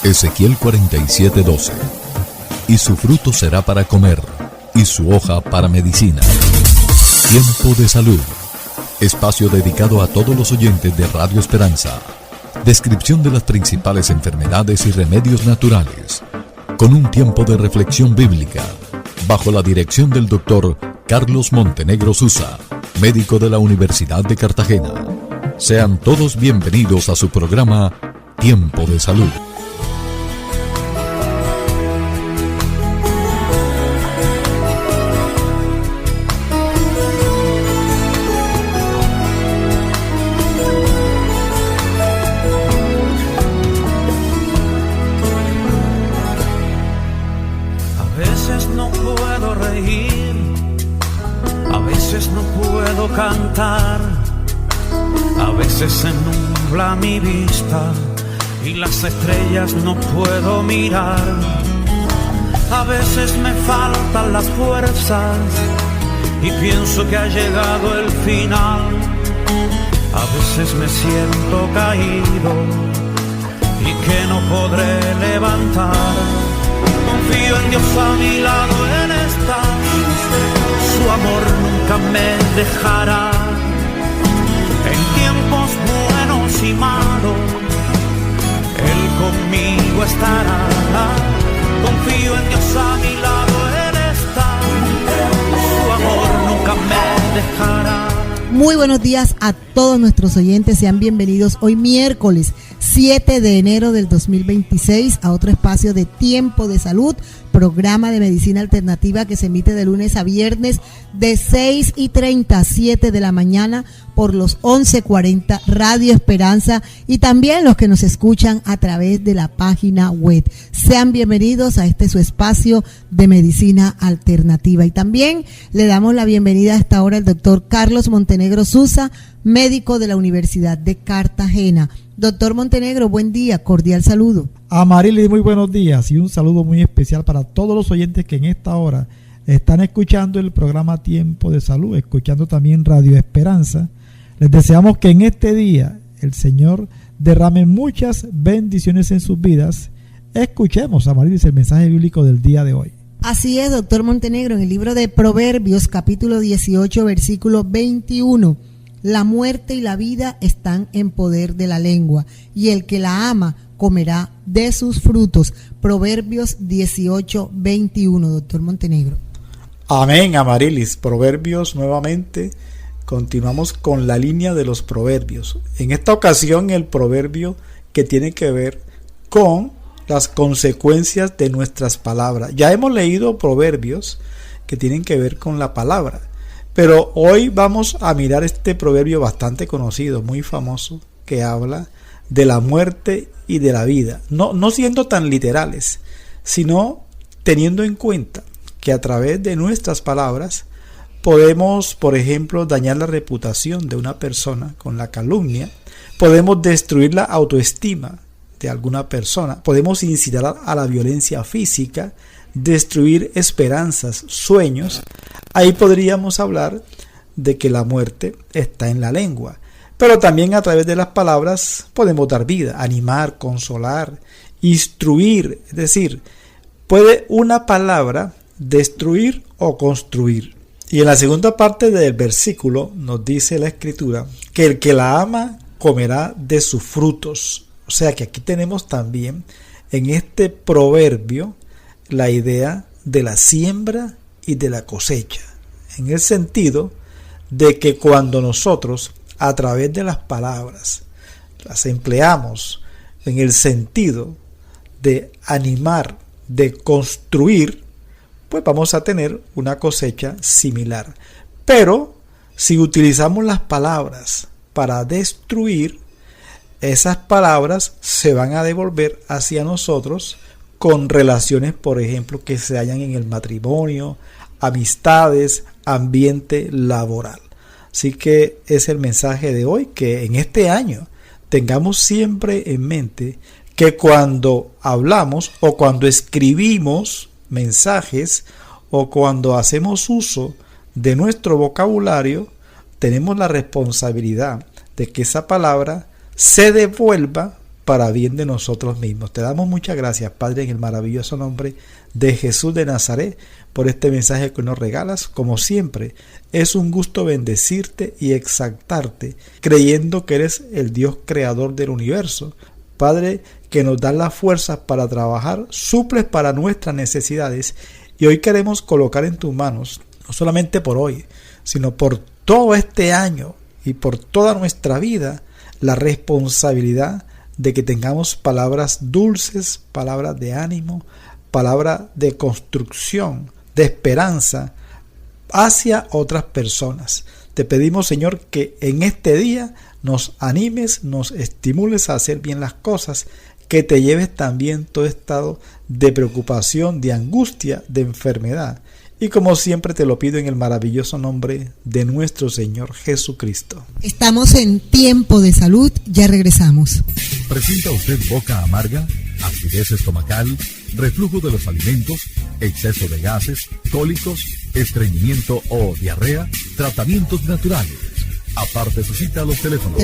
Ezequiel 47:12. Y su fruto será para comer, y su hoja para medicina. Tiempo de salud. Espacio dedicado a todos los oyentes de Radio Esperanza. Descripción de las principales enfermedades y remedios naturales, con un tiempo de reflexión bíblica, bajo la dirección del Dr. Carlos Montenegro Susa, médico de la Universidad de Cartagena. Sean todos bienvenidos a su programa Tiempo de Salud. A veces se nubla mi vista y las estrellas no puedo mirar. A veces me faltan las fuerzas y pienso que ha llegado el final. A veces me siento caído y que no podré levantar. Confío en Dios, a mi lado Él está. Su amor nunca me dejará. En tiempos buenos y malos, Él conmigo estará. Confío en Dios, a mi lado Él está. Su amor nunca me dejará. Muy buenos días a todos nuestros oyentes, sean bienvenidos hoy miércoles 7 de enero del 2026 a otro espacio de Tiempo de Salud, programa de medicina alternativa que se emite de lunes a viernes de 6:30 a 7 de la mañana por los 1140 Radio Esperanza y también los que nos escuchan a través de la página web. Sean bienvenidos a este su espacio de medicina alternativa y también le damos la bienvenida a esta hora al doctor Carlos Montenegro Susa, médico de la Universidad de Cartagena. Doctor Montenegro, buen día, cordial saludo. Amarilis, muy buenos días y un saludo muy especial para todos los oyentes que en esta hora están escuchando el programa Tiempo de Salud, escuchando también Radio Esperanza. Les deseamos que en este día el Señor derrame muchas bendiciones en sus vidas. Escuchemos, Amarilis, el mensaje bíblico del día de hoy. Así es, doctor Montenegro, en el libro de Proverbios, capítulo 18, versículo 21. La muerte y la vida están en poder de la lengua, y el que la ama comerá de sus frutos. Proverbios 18, 21, doctor Montenegro. Amén, Amarilis. Proverbios nuevamente. Continuamos con la línea de los proverbios. En esta ocasión el proverbio que tiene que ver con las consecuencias de nuestras palabras. Ya hemos leído proverbios que tienen que ver con la palabra. Pero hoy vamos a mirar este proverbio bastante conocido, muy famoso, que habla de la muerte y de la vida. No siendo tan literales, sino teniendo en cuenta que a través de nuestras palabras podemos, por ejemplo, dañar la reputación de una persona con la calumnia, podemos destruir la autoestima de alguna persona, podemos incitar a la violencia física, destruir esperanzas, sueños. Ahí podríamos hablar de que la muerte está en la lengua, pero también a través de las palabras podemos dar vida, animar, consolar, instruir, es decir, puede una palabra destruir o construir. Y en la segunda parte del versículo nos dice la Escritura que el que la ama comerá de sus frutos. O sea que aquí tenemos también en este proverbio la idea de la siembra y de la cosecha, en el sentido de que cuando nosotros a través de las palabras las empleamos en el sentido de animar, de construir, pues vamos a tener una cosecha similar. Pero si utilizamos las palabras para destruir, esas palabras se van a devolver hacia nosotros con relaciones, por ejemplo, que se hallan en el matrimonio, amistades, ambiente laboral. Así que es el mensaje de hoy, que en este año tengamos siempre en mente que cuando hablamos o cuando escribimos mensajes o cuando hacemos uso de nuestro vocabulario, tenemos la responsabilidad de que esa palabra se devuelva para bien de nosotros mismos. Te damos muchas gracias, Padre, en el maravilloso nombre de Jesús de Nazaret, por este mensaje que nos regalas. Como siempre, es un gusto bendecirte y exaltarte, creyendo que eres el Dios creador del universo. Padre, que nos das las fuerzas para trabajar, suples para nuestras necesidades, y hoy queremos colocar en tus manos, no solamente por hoy, sino por todo este año y por toda nuestra vida, la responsabilidad de que tengamos palabras dulces, palabras de ánimo, palabras de construcción, de esperanza hacia otras personas. Te pedimos, Señor, que en este día nos animes, nos estimules a hacer bien las cosas, que te lleves también todo estado de preocupación, de angustia, de enfermedad. Y como siempre te lo pido en el maravilloso nombre de nuestro Señor Jesucristo. Estamos en Tiempo de Salud, ya regresamos. ¿Presenta usted boca amarga, acidez estomacal, reflujo de los alimentos, exceso de gases, cólicos, estreñimiento o diarrea? Tratamientos naturales. Aparte su cita a los teléfonos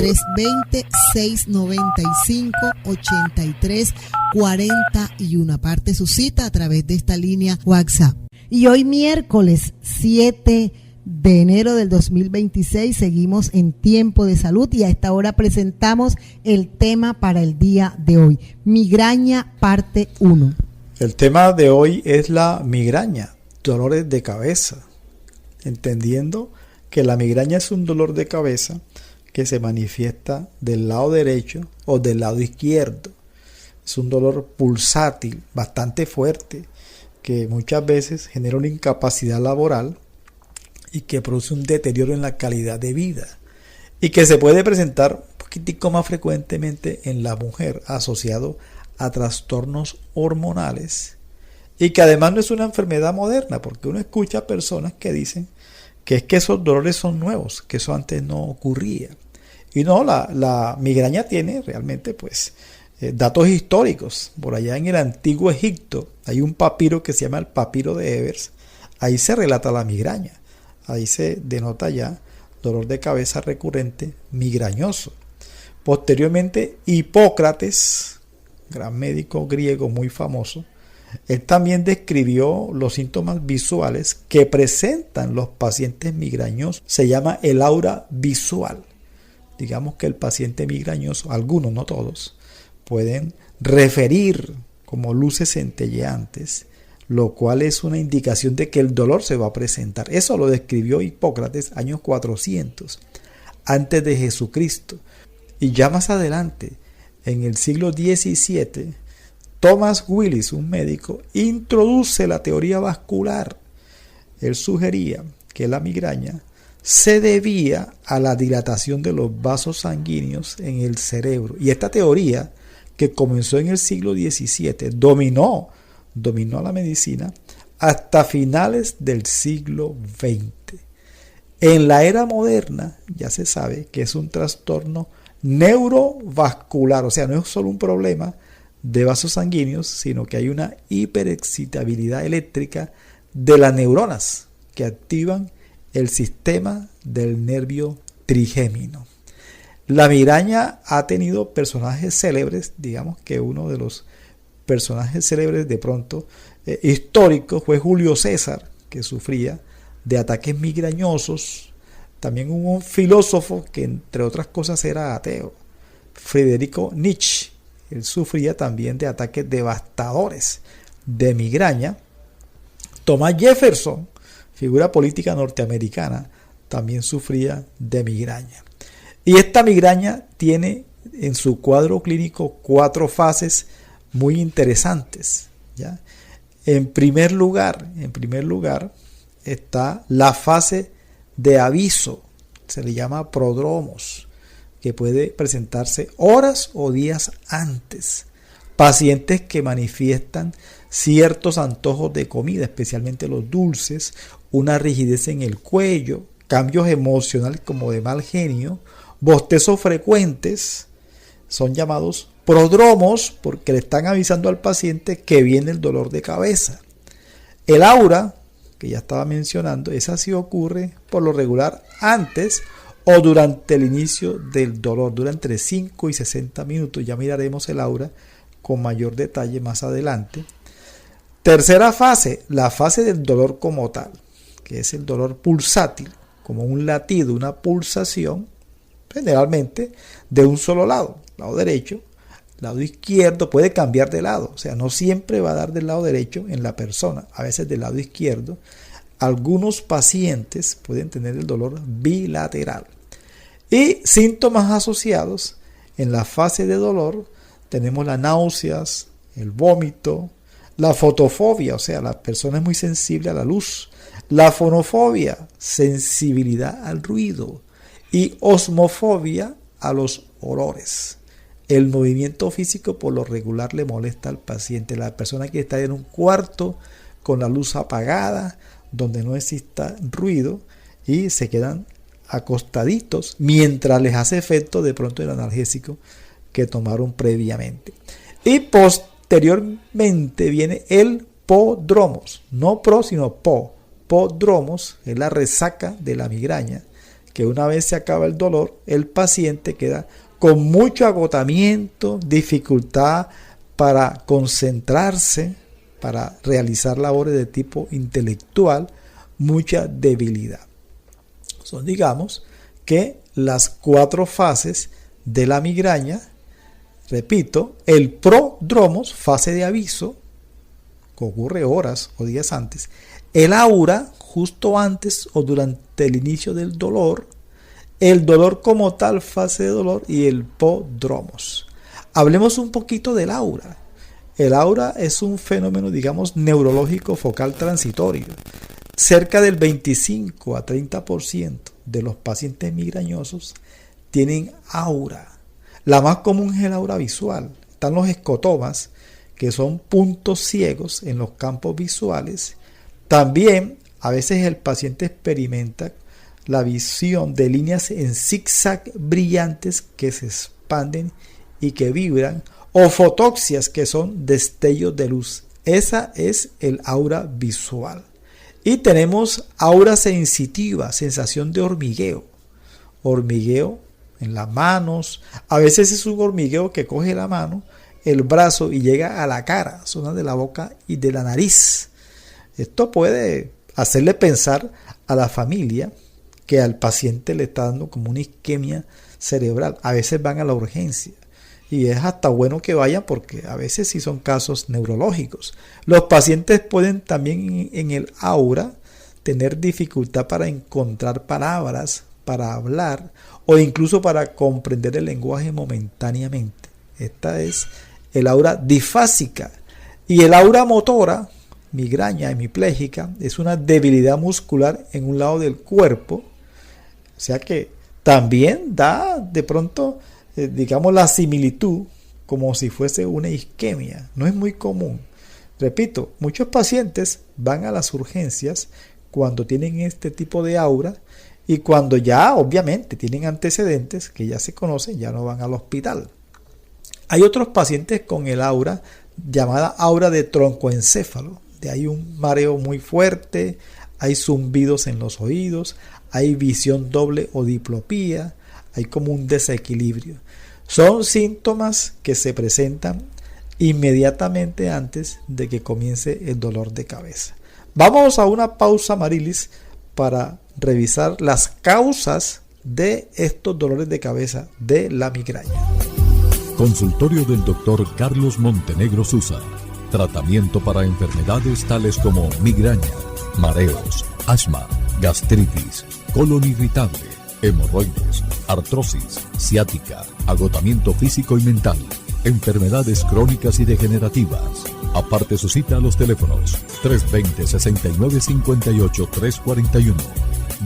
320-695-8341. Aparte su cita a través de esta línea WhatsApp. Y hoy miércoles 7 de enero del 2026 seguimos en Tiempo de Salud y a esta hora presentamos el tema para el día de hoy. Migraña parte 1. El tema de hoy es la migraña, dolores de cabeza. Entendiendo que la migraña es un dolor de cabeza que se manifiesta del lado derecho o del lado izquierdo. Es un dolor pulsátil, bastante fuerte, que muchas veces genera una incapacidad laboral y que produce un deterioro en la calidad de vida, y que se puede presentar un poquitico más frecuentemente en la mujer, asociado a trastornos hormonales, y que además no es una enfermedad moderna, porque uno escucha personas que dicen que es que esos dolores son nuevos, que eso antes no ocurría. Y no, la migraña tiene realmente datos históricos. Por allá en el antiguo Egipto hay un papiro que se llama el papiro de Ebers. Ahí se relata la migraña. Ahí se denota ya dolor de cabeza recurrente migrañoso. Posteriormente, Hipócrates, gran médico griego muy famoso, él también describió los síntomas visuales que presentan los pacientes migrañosos. Se llama el aura visual. Digamos que el paciente migrañoso, algunos, no todos, pueden referir como luces centelleantes, lo cual es una indicación de que el dolor se va a presentar. Eso lo describió Hipócrates años 400 antes de Jesucristo. Y ya más adelante, en el siglo XVII, Thomas Willis, un médico, introduce la teoría vascular. Él sugería que la migraña se debía a la dilatación de los vasos sanguíneos en el cerebro. Y esta teoría, que comenzó en el siglo XVII, dominó a la medicina hasta finales del siglo XX. En la era moderna ya se sabe que es un trastorno neurovascular, o sea, no es solo un problema de vasos sanguíneos, sino que hay una hiperexcitabilidad eléctrica de las neuronas que activan el sistema del nervio trigémino. La migraña ha tenido personajes célebres. Digamos que uno de los personajes célebres de pronto históricos fue Julio César, que sufría de ataques migrañosos. También hubo un filósofo que, entre otras cosas, era ateo, Friedrich Nietzsche. Él sufría también de ataques devastadores de migraña. Thomas Jefferson, figura política norteamericana, también sufría de migraña. Y esta migraña tiene en su cuadro clínico 4 fases muy interesantes, ¿ya? En primer lugar está la fase de aviso, se le llama prodromos, que puede presentarse horas o días antes. Pacientes que manifiestan ciertos antojos de comida, especialmente los dulces, una rigidez en el cuello, cambios emocionales como de mal genio, bostezos frecuentes, son llamados prodromos porque le están avisando al paciente que viene el dolor de cabeza. El aura, que ya estaba mencionando, esa sí ocurre por lo regular antes o durante el inicio del dolor. Dura entre 5 y 60 minutos. Ya miraremos el aura con mayor detalle más adelante. Tercera fase, la fase del dolor como tal, que es el dolor pulsátil, como un latido, una pulsación, generalmente de un solo lado derecho, lado izquierdo, puede cambiar de lado, o sea, no siempre va a dar del lado derecho en la persona, a veces del lado izquierdo. Algunos pacientes pueden tener el dolor bilateral. Y síntomas asociados en la fase de dolor, tenemos las náuseas, el vómito, la fotofobia, o sea, la persona es muy sensible a la luz, la fonofobia, sensibilidad al ruido, y osmofobia a los olores. El movimiento físico por lo regular le molesta al paciente. La persona que está en un cuarto con la luz apagada, donde no exista ruido, y se quedan acostaditos mientras les hace efecto de pronto el analgésico que tomaron previamente. Y posteriormente viene el podromos, no pro sino podromos, es la resaca de la migraña, que una vez se acaba el dolor, el paciente queda con mucho agotamiento, dificultad para concentrarse, para realizar labores de tipo intelectual, mucha debilidad. Son, digamos, que las 4 fases de la migraña. Repito, el prodromos, fase de aviso, que ocurre horas o días antes. El aura, justo antes o durante el inicio del dolor. El dolor como tal, fase de dolor, y el podromos. Hablemos un poquito del aura. El aura es un fenómeno, digamos, neurológico focal transitorio. Cerca del 25 a 30% de los pacientes migrañosos tienen aura. La más común es el aura visual. Están los escotomas, que son puntos ciegos en los campos visuales. También a veces el paciente experimenta la visión de líneas en zigzag brillantes que se expanden y que vibran, o fotoxias, que son destellos de luz. Esa es el aura visual. Y tenemos aura sensitiva, sensación de hormigueo. Hormigueo en las manos. A veces es un hormigueo que coge la mano, el brazo, y llega a la cara, zona de la boca y de la nariz. Esto puede hacerle pensar a la familia que al paciente le está dando como una isquemia cerebral. A veces van a la urgencia. Y es hasta bueno que vayan, porque a veces sí son casos neurológicos. Los pacientes pueden también en el aura tener dificultad para encontrar palabras, para hablar o incluso para comprender el lenguaje momentáneamente. Esta es el aura difásica. Y el aura motora, migraña hemipléjica, es una debilidad muscular en un lado del cuerpo. O sea que también da de pronto, digamos, la similitud como si fuese una isquemia. No es muy común. Repito, muchos pacientes van a las urgencias cuando tienen este tipo de aura, y cuando ya obviamente tienen antecedentes que ya se conocen, ya no van al hospital. Hay otros pacientes con el aura llamada aura de troncoencéfalo. De ahí un mareo muy fuerte, hay zumbidos en los oídos, hay visión doble o diplopía, hay como un desequilibrio. Son síntomas que se presentan inmediatamente antes de que comience el dolor de cabeza. Vamos a una pausa, Marilis, para revisar las causas de estos dolores de cabeza de la migraña. Consultorio del Dr. Carlos Montenegro Susa. Tratamiento para enfermedades tales como migraña, mareos, asma, gastritis, colon irritable, hemorroides, artrosis, ciática, agotamiento físico y mental, enfermedades crónicas y degenerativas. Aparte su cita a los teléfonos 320-6958-341.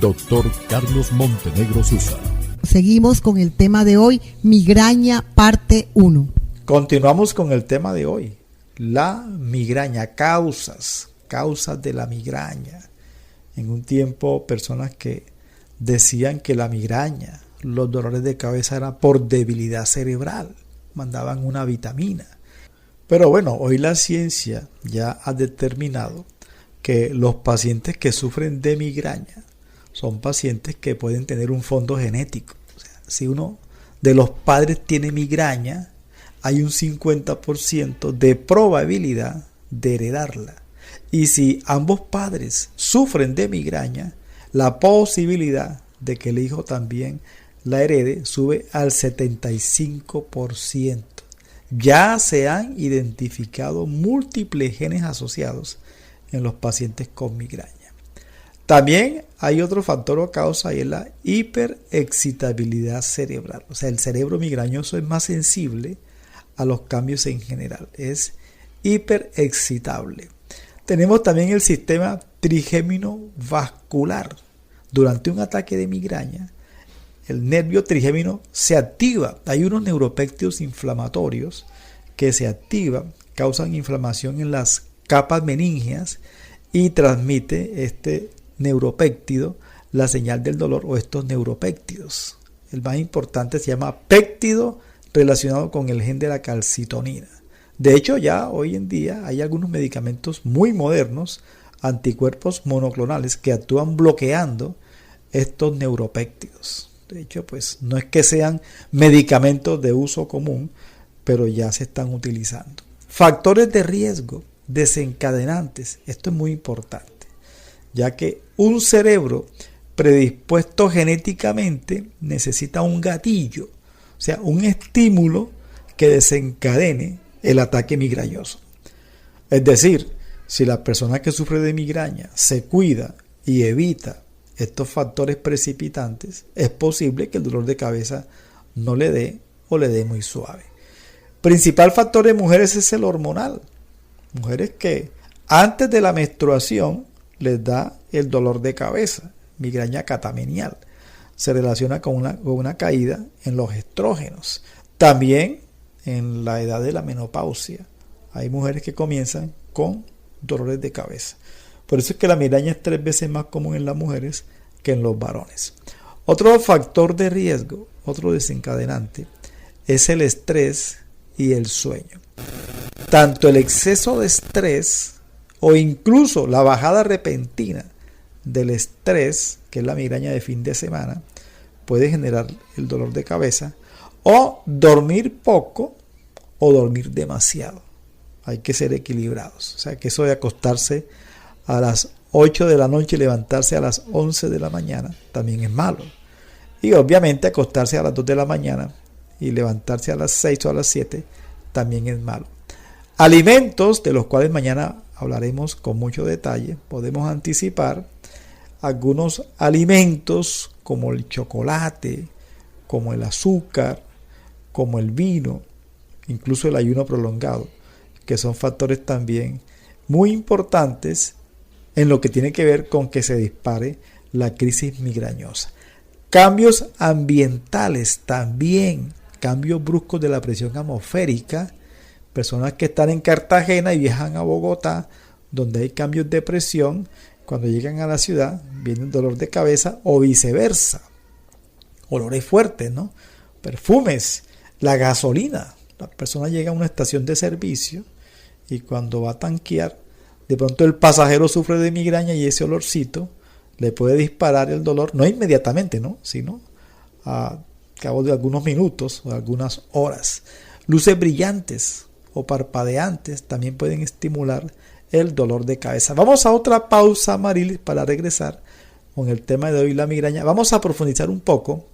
Dr. Carlos Montenegro Susa. Seguimos con el tema de hoy, migraña parte 1. Continuamos con el tema de hoy, la migraña, causas de la migraña. En un tiempo, personas que decían que la migraña, los dolores de cabeza eran por debilidad cerebral, mandaban una vitamina. Pero bueno, hoy la ciencia ya ha determinado que los pacientes que sufren de migraña son pacientes que pueden tener un fondo genético. O sea, si uno de los padres tiene migraña, hay un 50% de probabilidad de heredarla. Y si ambos padres sufren de migraña, la posibilidad de que el hijo también la herede sube al 75%. Ya se han identificado múltiples genes asociados en los pacientes con migraña. También hay otro factor o causa y es la hiperexcitabilidad cerebral. O sea, el cerebro migrañoso es más sensible a los cambios en general. Es hiperexcitable. Tenemos también el sistema trigémino vascular. Durante un ataque de migraña, el nervio trigémino se activa. Hay unos neuropéptidos inflamatorios que se activan, causan inflamación en las capas meníngeas y transmite este neuropéptido la señal del dolor o estos neuropéptidos. El más importante se llama péptido relacionado con el gen de la calcitonina. De hecho, ya hoy en día hay algunos medicamentos muy modernos, anticuerpos monoclonales, que actúan bloqueando estos neuropéptidos. De hecho, pues no es que sean medicamentos de uso común, pero ya se están utilizando. Factores de riesgo desencadenantes. Esto es muy importante, ya que un cerebro predispuesto genéticamente necesita un gatillo, o sea, un estímulo que desencadene el ataque migrañoso. Es decir, si la persona que sufre de migraña se cuida y evita estos factores precipitantes, es posible que el dolor de cabeza no le dé o le dé muy suave. Principal factor de mujeres es el hormonal. Mujeres que antes de la menstruación les da el dolor de cabeza, migraña catamenial. Se relaciona con una caída en los estrógenos. También en la edad de la menopausia hay mujeres que comienzan con dolores de cabeza. Por eso es que la migraña es 3 veces más común en las mujeres que en los varones. Otro factor de riesgo, otro desencadenante, es el estrés y el sueño. Tanto el exceso de estrés o incluso la bajada repentina del estrés, que es la migraña de fin de semana, puede generar el dolor de cabeza, o dormir poco o dormir demasiado. Hay que ser equilibrados. O sea, que eso de acostarse a las 8 de la noche y levantarse a las 11 de la mañana también es malo. Y obviamente acostarse a las 2 de la mañana y levantarse a las 6 o a las 7 también es malo. Alimentos, de los cuales mañana hablaremos con mucho detalle. Podemos anticipar algunos alimentos como el chocolate, como el azúcar, como el vino, incluso el ayuno prolongado, que son factores también muy importantes en lo que tiene que ver con que se dispare la crisis migrañosa. Cambios ambientales también, cambios bruscos de la presión atmosférica, personas que están en Cartagena y viajan a Bogotá, donde hay cambios de presión, cuando llegan a la ciudad viene el dolor de cabeza o viceversa. Olores fuertes, ¿no? Perfumes, la gasolina. La persona llega a una estación de servicio y cuando va a tanquear, de pronto el pasajero sufre de migraña y ese olorcito le puede disparar el dolor, no inmediatamente, ¿no? Sino a cabo de algunos minutos o algunas horas. Luces brillantes o parpadeantes también pueden estimular el dolor de cabeza. Vamos a otra pausa, Marilis, para regresar con el tema de hoy, la migraña. Vamos a profundizar un poco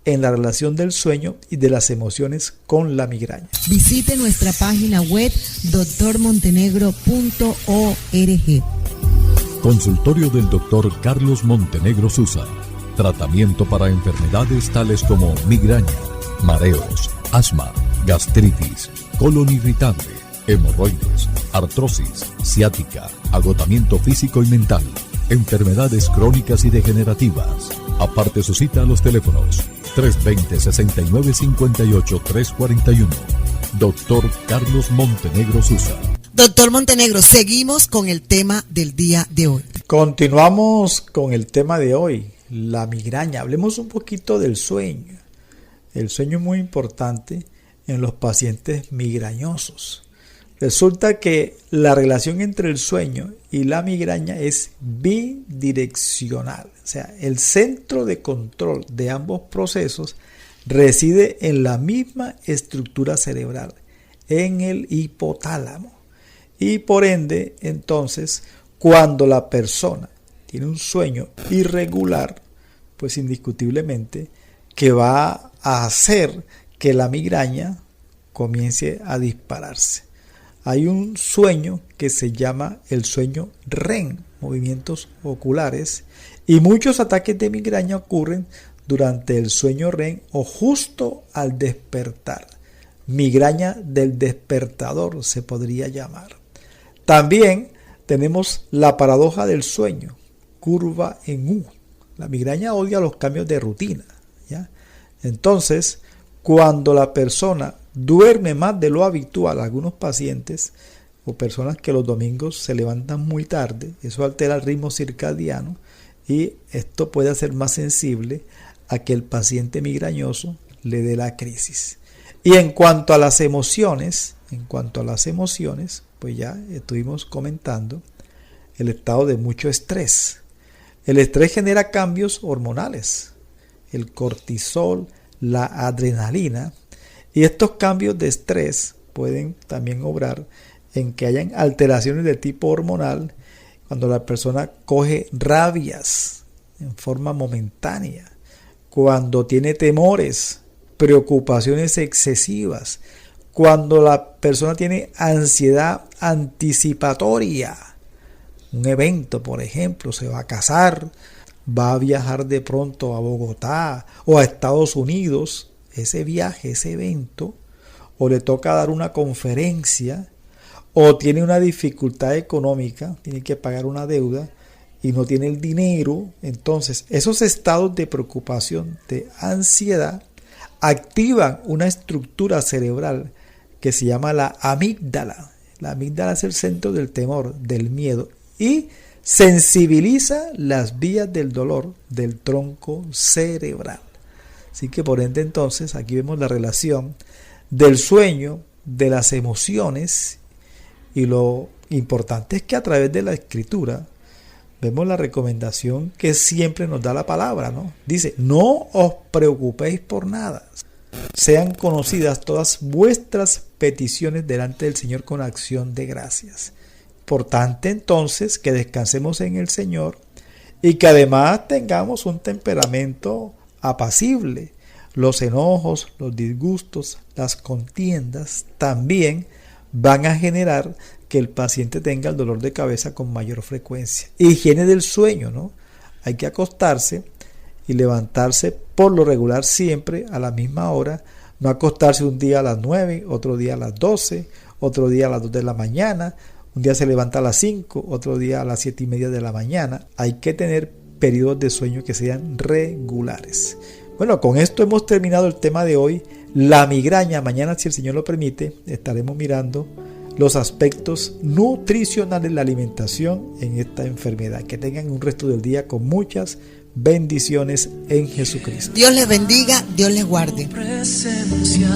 en la relación del sueño y de las emociones con la migraña. Visite nuestra página web drmontenegro.org. Consultorio del Dr. Carlos Montenegro Susa. Tratamiento para enfermedades tales como migraña, mareos, asma, gastritis, colon irritable, hemorroides, artrosis, ciática, agotamiento físico y mental, enfermedades crónicas y degenerativas. Aparte su cita a los teléfonos 320-6958-341. Doctor Carlos Montenegro Susa. Doctor Montenegro, seguimos con el tema del día de hoy. Continuamos con el tema de hoy, la migraña. Hablemos un poquito del sueño. El sueño es muy importante en los pacientes migrañosos. Resulta que la relación entre el sueño y la migraña es bidireccional. O sea, el centro de control de ambos procesos reside en la misma estructura cerebral, en el hipotálamo. Y por ende, entonces, cuando la persona tiene un sueño irregular, pues indiscutiblemente que va a hacer que la migraña comience a dispararse. Hay un sueño que se llama el sueño REM, movimientos oculares, y muchos ataques de migraña ocurren durante el sueño REM o justo al despertar. Migraña del despertador se podría llamar. También tenemos la paradoja del sueño, curva en U. La migraña odia los cambios de rutina, ¿ya? Entonces, cuando la persona duerme más de lo habitual, algunos pacientes o personas que los domingos se levantan muy tarde, eso altera el ritmo circadiano y esto puede hacer más sensible a que el paciente migrañoso le dé la crisis. Y en cuanto a las emociones, pues ya estuvimos comentando el estado de mucho estrés. El estrés genera cambios hormonales, el cortisol, la adrenalina, y estos cambios de estrés pueden también obrar en que hayan alteraciones de tipo hormonal cuando la persona coge rabias en forma momentánea, cuando tiene temores, preocupaciones excesivas, cuando la persona tiene ansiedad anticipatoria. Un evento, por ejemplo, se va a casar, va a viajar de pronto a Bogotá o a Estados Unidos, ese viaje, ese evento, o le toca dar una conferencia, o tiene una dificultad económica, tiene que pagar una deuda y no tiene el dinero. Entonces, esos estados de preocupación, de ansiedad, activan una estructura cerebral que se llama la amígdala. La amígdala es el centro del temor, del miedo, y sensibiliza las vías del dolor del tronco cerebral. Así que por ende entonces aquí vemos la relación del sueño, de las emociones, y lo importante es que a través de la escritura vemos la recomendación que siempre nos da la palabra, ¿no? Dice, no os preocupéis por nada, sean conocidas todas vuestras peticiones delante del Señor con acción de gracias. Importante entonces que descansemos en el Señor y que además tengamos un temperamento apacible. Los enojos, los disgustos, las contiendas también van a generar que el paciente tenga el dolor de cabeza con mayor frecuencia. Higiene del sueño, ¿no? Hay que acostarse y levantarse por lo regular siempre a la misma hora, no acostarse un día a las 9, otro día a las 12, otro día a las 2 de la mañana, un día se levanta a las 5, otro día a las 7:30 de la mañana. Hay que tener periodos de sueño que sean regulares. Bueno, con esto hemos terminado el tema de hoy, la migraña. Mañana, si el Señor lo permite, estaremos mirando los aspectos nutricionales de la alimentación en esta enfermedad. Que tengan un resto del día con muchas bendiciones en Jesucristo. Dios les bendiga, Dios les guarde. Presencia.